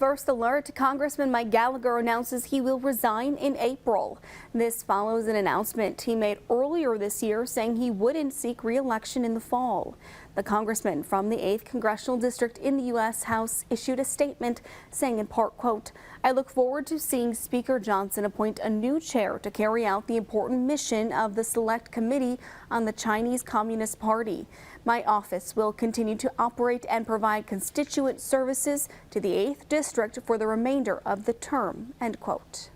First alert, Congressman Mike Gallagher announces he will resign in April. This follows an announcement he made earlier this year saying he wouldn't seek re-election in the fall. The congressman from the 8th Congressional District in the U.S. House issued a statement saying in part, quote, "I look forward to seeing Speaker Johnson appoint a new chair to carry out the important mission of the Select Committee on the Chinese Communist Party. My office will continue to operate and provide constituent services to the 8th District for the remainder of the term," end quote.